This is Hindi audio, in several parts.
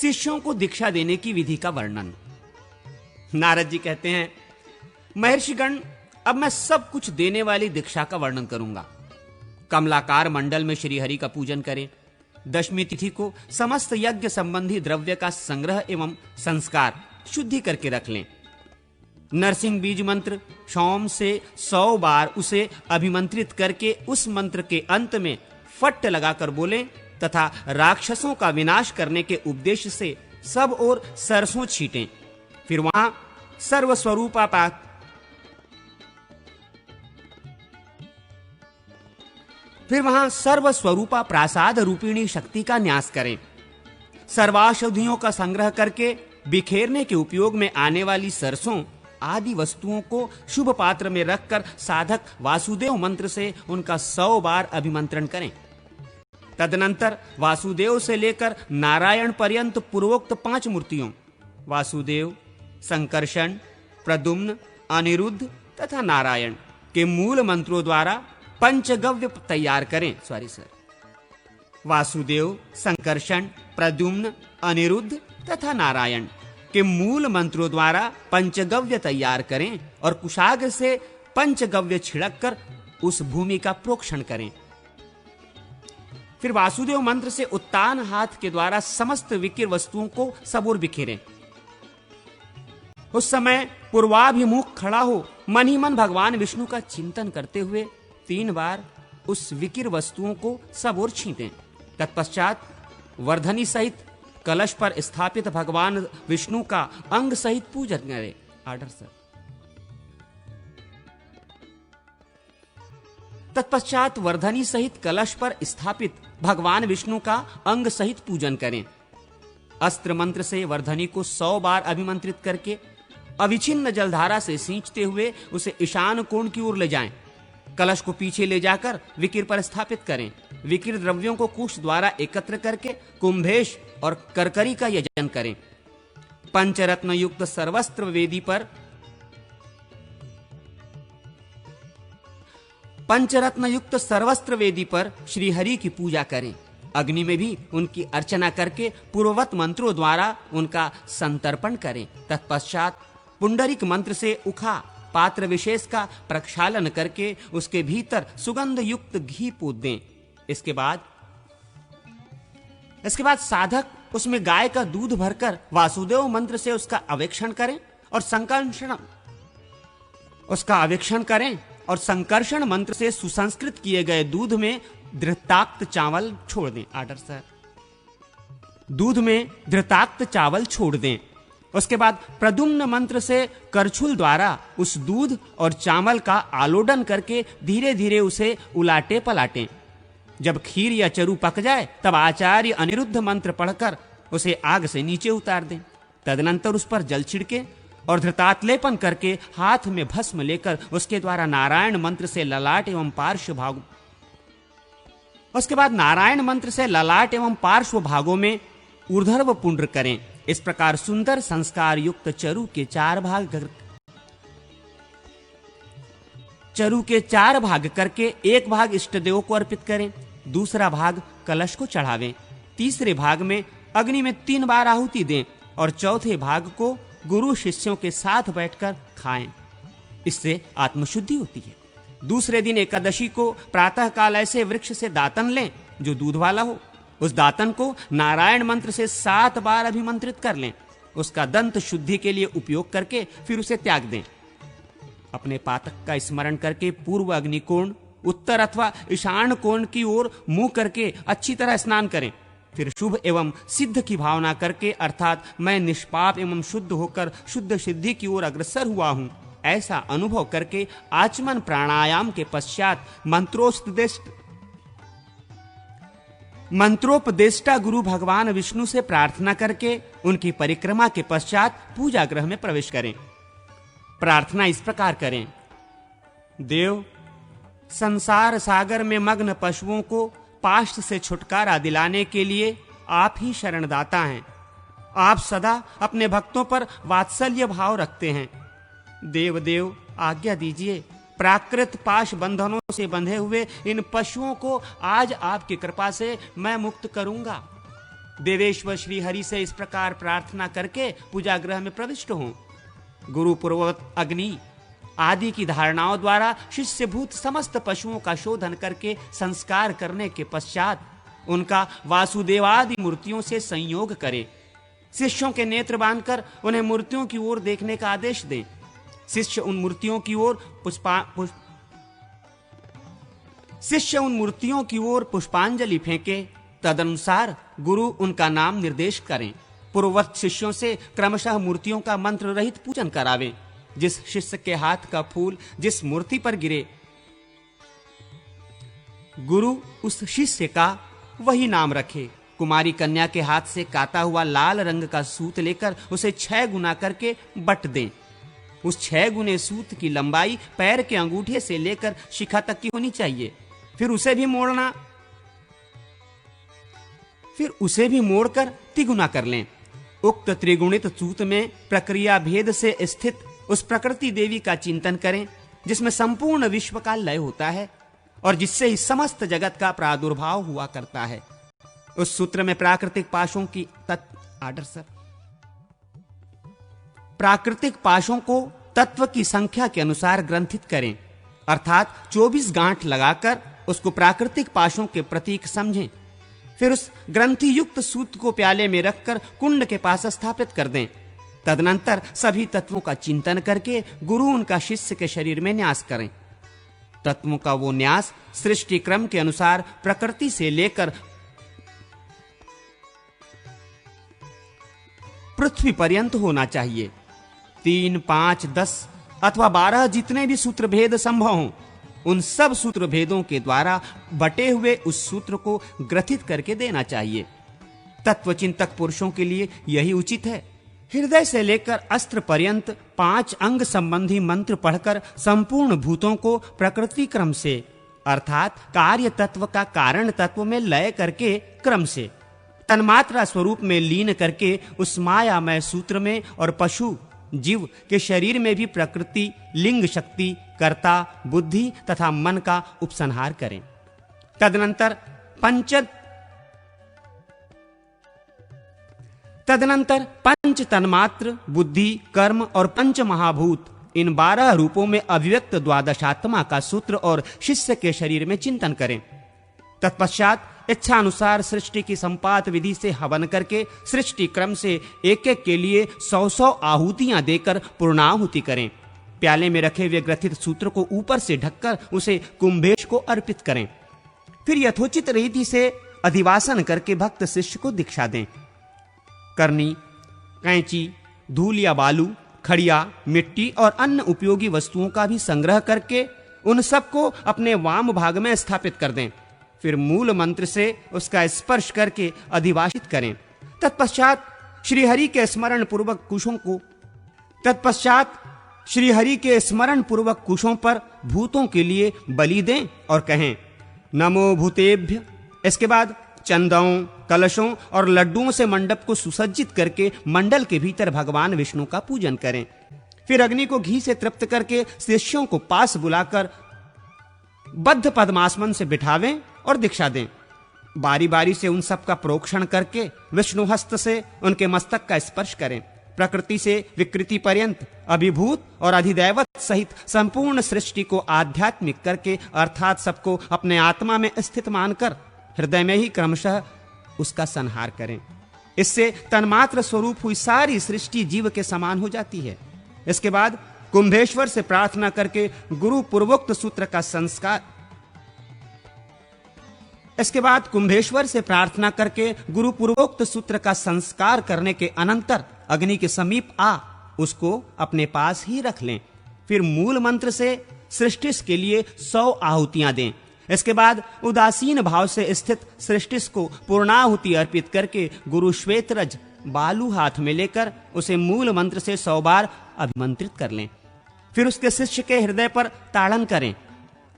शिष्यों को दीक्षा देने की विधि का वर्णन। नारद जी कहते हैं, महर्षिगण, अब मैं सब कुछ देने वाली दीक्षा का वर्णन करूंगा। कमलाकार मंडल में श्री हरि का पूजन करें। दशमी तिथि को समस्त यज्ञ संबंधी द्रव्य का संग्रह एवं संस्कार शुद्धि करके रख लें। नरसिंह बीज मंत्र सोम से 100 बार उसे अभिमंत्रित करके उस मंत्र के अंत में फट्ट लगाकर बोलें तथा राक्षसों का विनाश करने के उद्देश्य से सब ओर सरसों छींटें। फिर वहां सर्वस्वरूपा प्रासाद रूपिणी शक्ति का न्यास करें। सर्वाषधियों का संग्रह करके बिखेरने के उपयोग में आने वाली सरसों आदि वस्तुओं को शुभ पात्र में रखकर साधक वासुदेव मंत्र से उनका 100 बार अभिमंत्रण करें। तदनंतर वासुदेव से लेकर नारायण पर्यंत पूर्वोक्त 5 मूर्तियों वासुदेव, संकर्षण, प्रद्युम्न, अनिरुद्ध तथा नारायण के मूल मंत्रों द्वारा पंचगव्य तैयार करें। वासुदेव, संकर्षण, प्रद्युम्न, अनिरुद्ध तथा नारायण के मूल मंत्रों द्वारा पंचगव्य तैयार करें और कुशाग्र से पंचगव्य छिड़ककर उस भूमि का प्रोक्षण करें। फिर वासुदेव मंत्र से उत्तान हाथ के द्वारा समस्त विकिर वस्तुओं को सबोर बिखेरें। उस समय पूर्वाभिमुख खड़ा हो मन ही मन भगवान विष्णु का चिंतन करते हुए 3 बार उस विकिर वस्तुओं को सबोर छींटें। तत्पश्चात वर्धनी सहित कलश पर स्थापित भगवान विष्णु का अंग सहित पूजन करें। तत्पश्चात वर्धनी सहित कलश पर स्थापित भगवान विष्णु का अंग सहित पूजन करें। अस्त्र मंत्र से वर्धनी को 100 बार अभिमंत्रित करके अविच्छिन्न जलधारा से सींचते हुए उसे ईशान कोण की ओर ले जाएं। कलश को पीछे ले जाकर विकिर पर स्थापित करें। विकिर द्रव्यों को कुश द्वारा एकत्र करके कुंभेश और करकरी का यजन करें। पंचरत्न युक्त सर्वस्त्र वेदी पर श्री हरि की पूजा करें। अग्नि में भी उनकी अर्चना करके पूर्ववत मंत्रों द्वारा उनका संतर्पण करें। तत्पश्चात पुंडरीक मंत्र से उखा पात्र विशेष का प्रक्षालन करके उसके भीतर सुगंध युक्त घी पूज दें। इसके बाद साधक उसमें गाय का दूध भरकर वासुदेव मंत्र से उसका अवेक्षण करें और संकर्षण मंत्र से सुसंस्कृत किए गए दूध में धृताक्त चावल छोड़ दें। दूध में धृताक्त चावल छोड़ दें। उसके बाद प्रद्युम्न मंत्र से करछुल द्वारा उस दूध और चावल का आलोडन करके धीरे धीरे उसे उलाटे पलाटें। जब खीर या चरु पक जाए तब आचार्य अनिरुद्ध मंत्र पढ़कर उसे आग से नीचे उतार दें। तदनंतर उस पर जल छिड़के और धृतात्लेपन करके हाथ में भस्म लेकर उसके द्वारा नारायण मंत्र से ललाट एवं पार्श्व भागों में ऊर्ध्व पुंड्र करें। इस प्रकार सुंदर संस्कार युक्त चरु के 4 भाग करके एक भाग इष्ट देव को अर्पित करें, दूसरा भाग कलश को चढ़ावें, तीसरे भाग में अग्नि में 3 बार आहुति दें और चौथे भाग को गुरु शिष्यों के साथ बैठकर खाएं। इससे आत्मशुद्धि होती है। दूसरे दिन एकादशी को प्रातः काल ऐसे वृक्ष से दातन लें जो दूध वाला हो। उस दातन को नारायण मंत्र से 7 बार अभिमंत्रित कर लें। उसका दंत शुद्धि के लिए उपयोग करके फिर उसे त्याग दें। अपने पातक का स्मरण करके पूर्व अग्निकोण, उत्तर अथवा ईशान कोण की ओर मुंह करके अच्छी तरह स्नान करें। फिर शुभ एवं सिद्ध की भावना करके अर्थात मैं निष्पाप एवं शुद्ध होकर शुद्ध सिद्धि की ओर अग्रसर हुआ हूं, ऐसा अनुभव करके आचमन प्राणायाम के पश्चात मंत्रोपदेष्टा गुरु भगवान विष्णु से प्रार्थना करके उनकी परिक्रमा के पश्चात पूजा गृह में प्रवेश करें। प्रार्थना इस प्रकार करें: देव, संसार सागर में मग्न पशुओं को पाश से छुटकारा दिलाने के लिए आप ही शरणदाता हैं। आप सदा अपने भक्तों पर वात्सल्य भाव रखते हैं। देव आज्ञा दीजिए, प्राकृत पाश बंधनों से बंधे हुए इन पशुओं को आज आपकी कृपा से मैं मुक्त करूंगा। देवेश्वर श्री हरि से इस प्रकार प्रार्थना करके पूजा गृह में प्रविष्ट हों। गुरु पूर्ववत अग्नि आदि की धारणाओं द्वारा शिष्यभूत समस्त पशुओं का शोधन करके संस्कार करने के पश्चात उनका वासुदेवादि मूर्तियों से संयोग करें। शिष्यों के नेत्र बांधकर उन्हें मूर्तियों की ओर देखने का आदेश दें। शिष्य उन मूर्तियों की ओर पुष्पांजलि फेंके। तदनुसार गुरु उनका नाम निर्देश करें। पूर्ववत शिष्यों से क्रमशः मूर्तियों का मंत्र रहित पूजन करावें। जिस शिष्य के हाथ का फूल जिस मूर्ति पर गिरे, गुरु उस शिष्य का वही नाम रखे। कुमारी कन्या के हाथ से काता हुआ लाल रंग का सूत लेकर उसे 6 गुना करके बट दें। उस 6 गुने सूत की लंबाई पैर के अंगूठे से लेकर शिखा तक की होनी चाहिए। फिर उसे भी मोड़कर तिगुना कर लें। उक्त त्रिगुणित सूत में प्रक्रिया भेद से स्थित उस प्रकृति देवी का चिंतन करें जिसमें संपूर्ण विश्व का लय होता है और जिससे इस समस्त जगत का प्रादुर्भाव हुआ करता है। उस सूत्र में प्राकृतिक पाशों को तत्व की संख्या के अनुसार ग्रंथित करें, अर्थात 24 गांठ लगाकर उसको प्राकृतिक पाशों के प्रतीक समझें। फिर उस ग्रंथि युक्त सूत को प्याले में रखकर कुंड के पास स्थापित कर दें। तदनंतर सभी तत्वों का चिंतन करके गुरु उनका शिष्य के शरीर में न्यास करें। तत्वों का वो न्यास सृष्टि क्रम के अनुसार प्रकृति से लेकर पृथ्वी पर्यंत होना चाहिए। 3, 5, 10 अथवा 12 जितने भी सूत्र भेद संभव हों, उन सब सूत्र भेदों के द्वारा बटे हुए उस सूत्र को ग्रथित करके देना चाहिए। तत्वचिंतक पुरुषों के लिए यही उचित है। हृदय से लेकर अस्त्र पर्यंत 5 अंग संबंधी मंत्र पढ़कर संपूर्ण भूतों को प्रकृति क्रम से, अर्थात कार्य तत्व का कारण तत्व में लय करके क्रम से तन्मात्रा स्वरूप में लीन करके उस मायामय सूत्र में और पशु जीव के शरीर में भी प्रकृति, लिंग शक्ति, कर्ता, बुद्धि तथा मन का उपसंहार करें। तदनंतर पंच तन्मात्र, बुद्धि, कर्म और पंच महाभूत इन 12 रूपों में अभिव्यक्त द्वादशात्मा का सूत्र और शिष्य के शरीर में चिंतन करें। तत्पश्चात इच्छा अनुसार सृष्टि की संपात विधि से हवन करके सृष्टि क्रम से एक एक के लिए 100 आहुतियां देकर पूर्णाहुति करें। प्याले में रखे हुए ग्रथित सूत्र को ऊपर से ढककर उसे कुंभेश को अर्पित करें। फिर यथोचित रीति से अधिवासन करके भक्त शिष्य को दीक्षा दें। करनी, कैंची, धूल या बालू, खड़िया, मिट्टी और अन्य उपयोगी वस्तुओं का भी संग्रह करके उन सबको अपने वाम भाग में स्थापित कर दें। फिर मूल मंत्र से उसका स्पर्श करके अधिवासित करें। तत्पश्चात श्रीहरि के स्मरण पूर्वक कुशों पर भूतों के लिए बलि दें और कहें नमो भूतेभ्य। इसके बाद चंदों, कलशों और लड्डुओं से मंडप को सुसज्जित करके मंडल के भीतर भगवान विष्णु का पूजन करें। फिर अग्नि को घी से तृप्त करके शिष्यों को पास बुलाकर बद्ध पद्मासमन से बिठावें और दीक्षा दें। बारी बारी से उन सब का प्रोक्षण करके विष्णु हस्त से उनके मस्तक का स्पर्श करें। प्रकृति से विकृति पर्यंत अभिभूत और अधिदैवत सहित संपूर्ण सृष्टि को आध्यात्मिक करके, अर्थात सबको अपने आत्मा में स्थित मानकर हृदय में ही क्रमशः उसका संहार करें। इससे तन्मात्र स्वरूप हुई सारी सृष्टि जीव के समान हो जाती है। इसके बाद कुंभेश्वर से प्रार्थना करके गुरु पूर्वोक्त सूत्र का संस्कार करने के अनंतर अग्नि के समीप आ उसको अपने पास ही रख लें। फिर मूल मंत्र से सृष्टि के लिए 100 आहुतियां दें। इसके बाद उदासीन भाव से स्थित सृष्टि को पूर्णाहुति अर्पित करके गुरु श्वेतरज बालू हाथ में लेकर उसे मूल मंत्र से 100 बार अभिमंत्रित कर लें। फिर उसके शिष्य के हृदय पर ताड़न करें।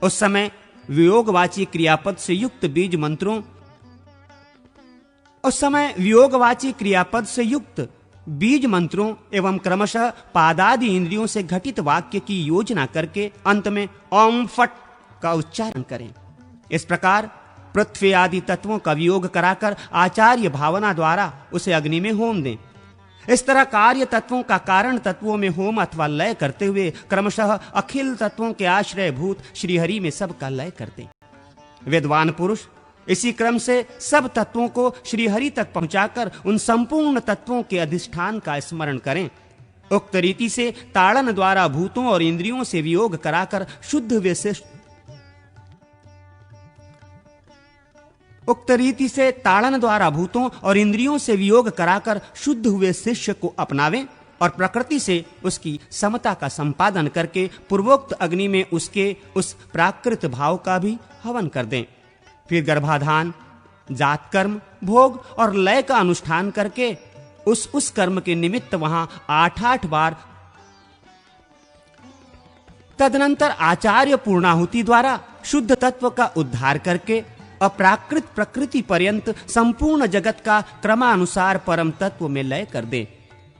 उस समय वियोगवाची क्रियापद से युक्त बीज मंत्रों एवं क्रमशः पादादि इंद्रियों से घटित वाक्य की योजना करके अंत में ओम फट का उच्चारण करें। इस प्रकार पृथ्वी आदि तत्वों का वियोग कराकर आचार्य भावना द्वारा उसे अग्नि में होम दें। इस तरह कार्य तत्वों का कारण तत्वों में होम अथवा लय करते हुए क्रमशः अखिल तत्वों के आश्रय भूत श्रीहरि में सबका लय करते। विद्वान पुरुष इसी क्रम से सब तत्वों को श्रीहरि तक पहुंचाकर उन संपूर्ण तत्वों के अधिष्ठान का स्मरण करें। उक्त रीति से ताड़न द्वारा भूतों और इंद्रियों से वियोग कराकर शुद्ध विशिष्ट उक्त रीति से ताड़न द्वारा भूतों और इंद्रियों से वियोग कराकर शुद्ध हुए शिष्य को अपनावें और प्रकृति से उसकी समता का संपादन करके पूर्वोक्त अग्नि में उसके उस प्राकृत भाव का भी हवन कर दें। फिर गर्भाधान, जात कर्म, भोग और लय का अनुष्ठान करके उस कर्म के निमित्त वहां 8-8 बार तदनंतर आचार्य पूर्णाहुति द्वारा शुद्ध तत्व का उद्धार करके अप्राकृत प्रकृति पर्यंत संपूर्ण जगत का क्रमानुसार परम तत्व में लय कर दे।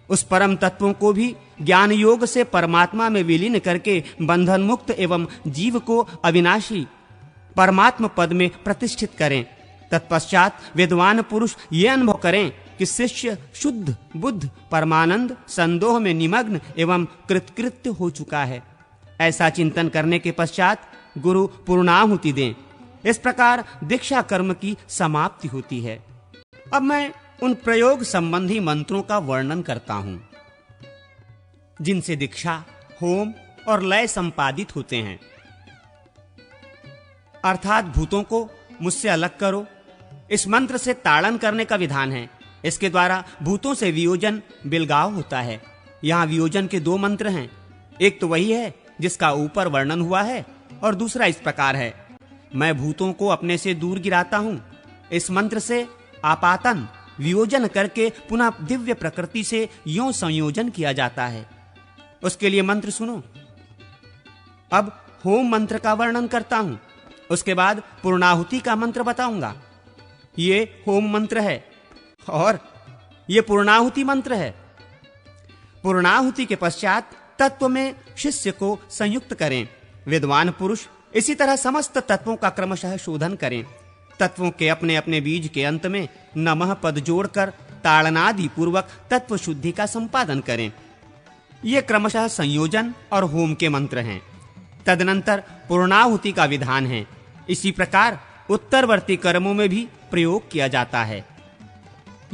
उस परम तत्वों को भी ज्ञान योग से परमात्मा में विलीन करके बंधन मुक्त एवं जीव को अविनाशी परमात्म पद में प्रतिष्ठित करें। तत्पश्चात विद्वान पुरुष ये अनुभव करें कि शिष्य शुद्ध बुद्ध परमानंद संदोह में निमग्न एवं कृतकृत्य हो चुका है। ऐसा चिंतन करने के पश्चात गुरु पूर्णाहुति दें। इस प्रकार दीक्षा कर्म की समाप्ति होती है। अब मैं उन प्रयोग संबंधी मंत्रों का वर्णन करता हूं जिनसे दीक्षा, होम और लय संपादित होते हैं। अर्थात भूतों को मुझसे अलग करो, इस मंत्र से ताड़न करने का विधान है। इसके द्वारा भूतों से वियोजन बिलगाव होता है। यहां वियोजन के 2 मंत्र हैं। एक तो वही है जिसका ऊपर वर्णन हुआ है और दूसरा इस प्रकार है, मैं भूतों को अपने से दूर गिराता हूं। इस मंत्र से आपातन वियोजन करके पुनः दिव्य प्रकृति से यों संयोजन किया जाता है। उसके लिए मंत्र सुनो। अब होम मंत्र का वर्णन करता हूं, उसके बाद पूर्णाहुति का मंत्र बताऊंगा। ये होम मंत्र है और ये पूर्णाहुति मंत्र है। पूर्णाहुति के पश्चात तत्व में शिष्य को संयुक्त करें। विद्वान पुरुष इसी तरह समस्त तत्वों का क्रमशः शोधन करें। तत्वों के अपने अपने बीज के अंत में नमः पद जोड़कर ताड़नादि पूर्वक तत्व शुद्धि का संपादन करें। ये क्रमशः संयोजन और होम के मंत्र हैं। तदनंतर पूर्णाहुति का विधान है। इसी प्रकार उत्तरवर्ती कर्मों में भी प्रयोग किया जाता है।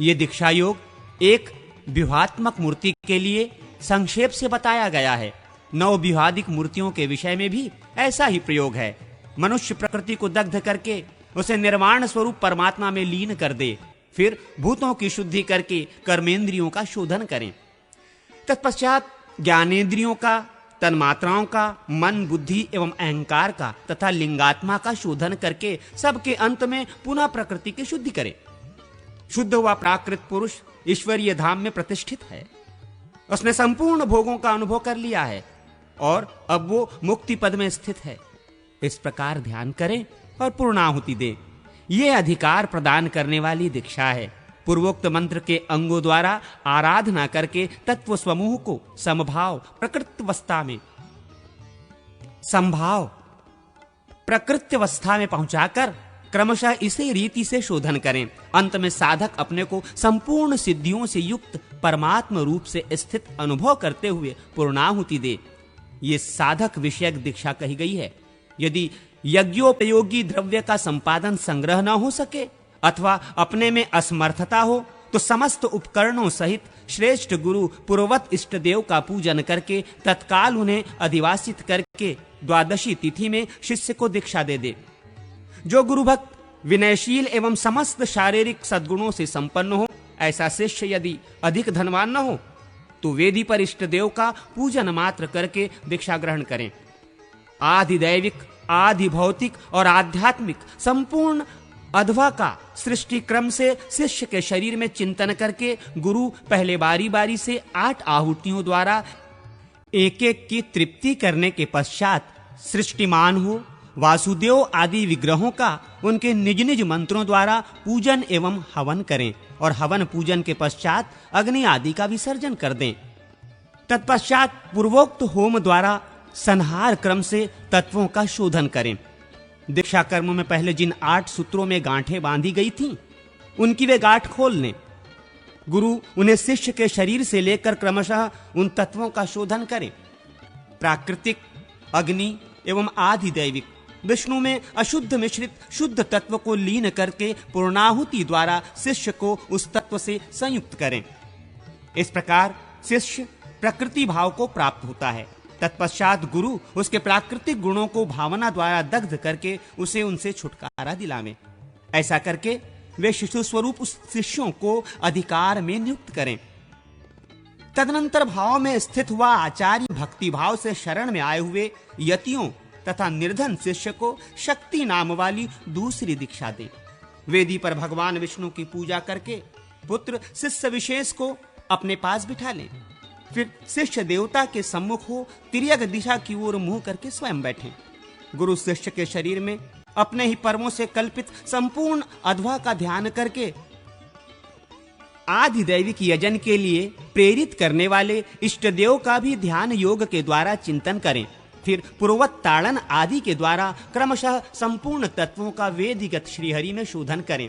ये दीक्षा योग एक व्यूहात्मक मूर्ति के लिए संक्षेप से बताया गया है। 9 व्यूहादिक मूर्तियों के विषय में भी ऐसा ही प्रयोग है। मनुष्य प्रकृति को दग्ध करके उसे निर्वाण स्वरूप परमात्मा में लीन कर दे, फिर भूतों की शुद्धि करके कर्मेंद्रियों का शोधन करें। तत्पश्चात ज्ञानेंद्रियों का, तन्मात्राओं का, मन, बुद्धि एवं अहंकार का तथा लिंगात्मा का शोधन करके सबके अंत में पुनः प्रकृति की शुद्धि करें। शुद्ध हुआ प्राकृत पुरुष ईश्वरीय धाम में प्रतिष्ठित है। उसने संपूर्ण भोगों का अनुभव कर लिया है और अब वो मुक्ति पद में स्थित है। इस प्रकार ध्यान करें और पूर्णाहुति दें। यह अधिकार प्रदान करने वाली दीक्षा है। पूर्वोक्त मंत्र के अंगों द्वारा आराधना करके तत्व समूह को समभाव प्रकृत्यवस्था में संभाव प्रकृत्यवस्था में पहुंचाकर क्रमशः इसी रीति से शोधन करें। अंत में साधक अपने को संपूर्ण सिद्धियों से युक्त परमात्म रूप से स्थित अनुभव करते हुए पूर्णाहुति दे। ये साधक विषयक दीक्षा कही गई है। यदि यज्ञोपयोगी द्रव्य का संपादन संग्रह न हो सके अथवा अपने में असमर्थता हो तो समस्त उपकरणों सहित श्रेष्ठ गुरु पूर्ववत इष्ट देव का पूजन करके तत्काल उन्हें अधिवासित करके द्वादशी तिथि में शिष्य को दीक्षा दे दे। जो गुरु भक्त विनयशील एवं समस्त शारीरिक सद्गुणों से संपन्न हो, ऐसा शिष्य यदि अधिक धनवान न हो तो वेदी पर इष्ट देव का पूजन मात्र करके दीक्षा ग्रहण करें। आदि दैविक, आदि भौतिक और आध्यात्मिक संपूर्ण अध्वा का सृष्टि क्रम से शिष्य के शरीर में चिंतन करके गुरु पहले बारी बारी से 8 आहुतियों द्वारा एक एक की तृप्ति करने के पश्चात सृष्टिमान हो वासुदेव आदि विग्रहों का उनके निज निज मंत्रों द्वारा पूजन एवं हवन करें और हवन पूजन के पश्चात अग्नि आदि का विसर्जन कर दें। तत्पश्चात पूर्वोक्त होम द्वारा संहार क्रम से तत्वों का शोधन करें। दीक्षा कर्म में पहले जिन 8 सूत्रों में गांठें बांधी गई थीं, उनकी वे गांठ खोल लें। गुरु उन्हें शिष्य के शरीर से लेकर क्रमशः उन तत्वों का शोधन करें। प्राकृतिक, अग्नि एवं आधिदैविक विष्णु में अशुद्ध मिश्रित शुद्ध तत्व को लीन करके पूर्णाहुति द्वारा शिष्य को उस तत्व से संयुक्त करें। इस प्रकार शिष्य प्रकृति भाव को प्राप्त होता है। तत्पश्चात गुरु उसके प्राकृतिक गुणों को भावना द्वारा दग्ध करके उसे उनसे छुटकारा दिलावें। ऐसा करके वे शिशु स्वरूप उस शिष्यों को अधिकार में नियुक्त करें। तदनंतर भाव में स्थित हुआ आचार्य भक्ति भाव से शरण में आए हुए यतियों तथा निर्धन शिष्य को शक्ति नाम वाली दूसरी दीक्षा दें। वेदी पर भगवान विष्णु की पूजा करके पुत्र शिष्य विशेष को अपने पास बिठा लें। फिर शिष्य देवता के सम्मुख हो तिर्यक दिशा की ओर मुंह करके स्वयं बैठें। गुरु शिष्य के शरीर में अपने ही पर्वों से कल्पित संपूर्ण अध्वा का ध्यान करके आधिदैविक यजन के लिए प्रेरित करने वाले इष्ट देव का भी ध्यान योग के द्वारा चिंतन करें। फिर पूर्ववत ताड़न आदि के द्वारा क्रमशः संपूर्ण तत्वों का वेदिगत श्रीहरि में शोधन करें।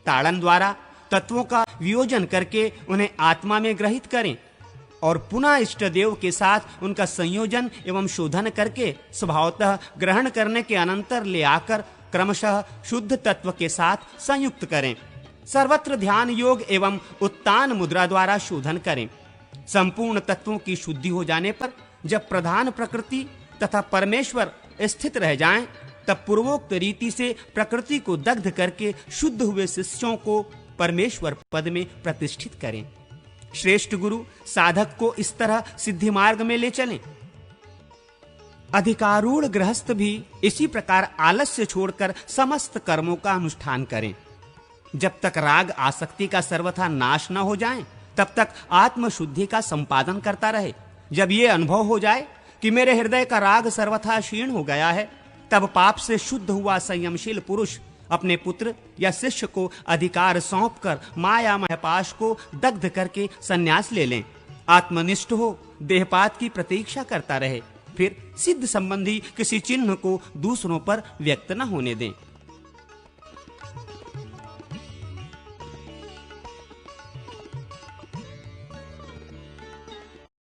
ताड़न द्वारा तत्वों का वियोजन करके उन्हें आत्मा में ग्रहित करें और पुनः इष्ट देव के साथ उनका संयोजन एवं शोधन करके स्वभावतः ग्रहण करने के अनंतर ले आकर क्रमशः शुद्ध तत्व के साथ संयुक्त करें। सर्वत्र ध्यान योग एवं उत्तान मुद्रा द्वारा शोधन करें। संपूर्ण तत्वों की शुद्धि हो जाने पर जब प्रधान प्रकृति तथा परमेश्वर स्थित रह जाएं, तब पूर्वोक्त रीति से प्रकृति को दग्ध करके शुद्ध हुए शिष्यों को परमेश्वर पद में प्रतिष्ठित करें। श्रेष्ठ गुरु साधक को इस तरह सिद्धि मार्ग में ले चलें। अधिकारूढ़ गृहस्थ भी इसी प्रकार आलस्य छोड़कर समस्त कर्मों का अनुष्ठान करें। जब तक राग आसक्ति का सर्वथा नाश न हो जाए, तब तक आत्म शुद्धि का संपादन करता रहे। जब ये अनुभव हो जाए कि मेरे हृदय का राग सर्वथा क्षीण हो गया है, तब पाप से शुद्ध हुआ संयमशील पुरुष अपने पुत्र या शिष्य को अधिकार सौंपकर माया महपाश को दग्ध करके संन्यास ले लें। आत्मनिष्ठ हो देहपात की प्रतीक्षा करता रहे। फिर सिद्ध संबंधी किसी चिन्ह को दूसरों पर व्यक्त न होने दें।